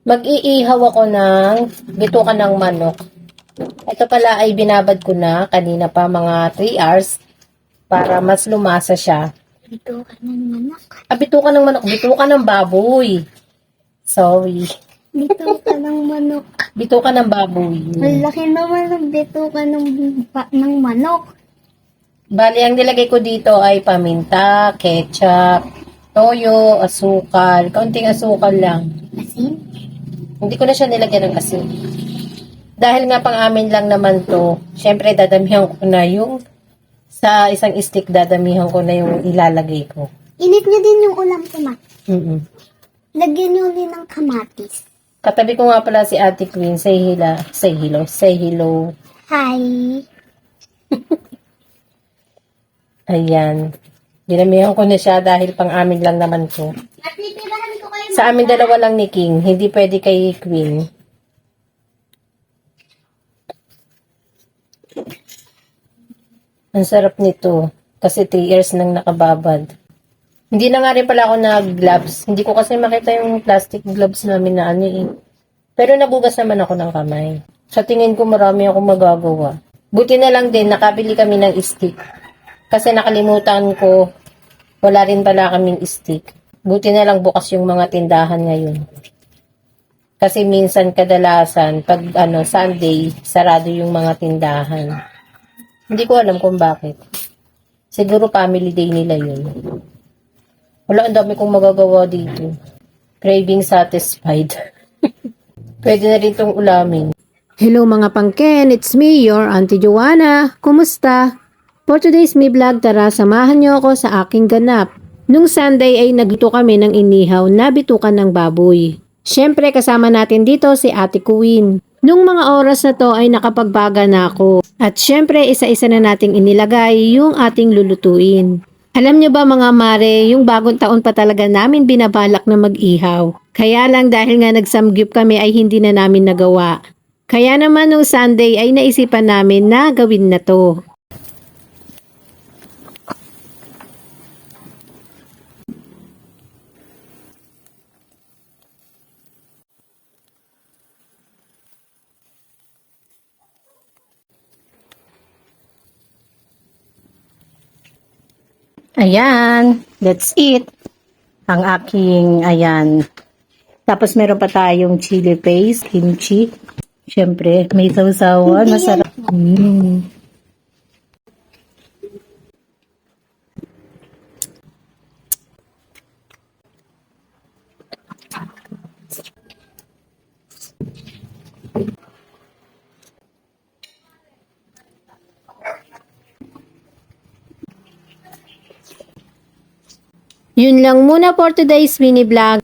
Mag-iihaw ako ng bituka ng manok. Ito pala ay binabad ko na kanina pa mga 3 hours para mas lumasa siya. Bituka ng manok. Bituka ng manok. Bituka ng baboy. Sorry. Bituka ng manok. Bituka ng baboy. Ang laki naman ng bituka ng manok. Bali, ang nilagay ko dito ay paminta, ketchup, toyo, asukal. Kaunting asukal lang. Asin? Hindi ko na siya nilagyan ng asin. Dahil nga pang amin lang naman to, syempre dadamihan ko na yung sa isang stick, dadamihan ko na yung ilalagay ko. Init niyo din yung ulam ko, ma. Lagyan niyo ulit ng kamatis. Katabi ko nga pala si Ate Queen, say hello. Hi. Ayan. Dinamihan ko na siya dahil pang amin lang naman to. Natitirahan ko kayo. Sa amin dalawa lang ni King, hindi pwede kay Queen. Ang sarap nito kasi 3 years nang nakababad. Hindi na nga rin pala ako nag-gloves. Hindi ko kasi makita yung plastic gloves namin na ano eh. Pero nabugas naman ako ng kamay. Sa tingin ko marami akong magagawa. Buti na lang din nakabili kami ng stick. Kasi nakalimutan ko wala rin pala kaming stick. Buti na lang bukas yung mga tindahan ngayon. Kasi minsan kadalasan pag Sunday sarado yung mga tindahan. Hindi ko alam kung bakit. Siguro family day nila yun. Wala, ang dami kong magagawa dito. Craving satisfied. Pwede na rin itong ulamin. Hello mga pangken, it's me, your Auntie Joanna. Kumusta? For today's me vlog, tara samahan niyo ako sa aking ganap. Nung Sunday ay nagluto kami ng inihaw na bitukan ng baboy. Siyempre kasama natin dito si Ate Queen. Nung mga oras na to ay nakapagbaga na ako. At syempre isa-isa na nating inilagay yung ating lulutuin. Alam nyo ba mga mare, yung bagong taon pa talaga namin binabalak na mag-ihaw. Kaya lang dahil nga nagsamgyup kami ay hindi na namin nagawa. Kaya naman nung Sunday ay naisipan namin na gawin na to. Ayan, that's it. Ang aking, ayan. Tapos meron pa tayong chili paste, kimchi. Siyempre, may sausawan, masarap. Yun lang muna for today's mini vlog.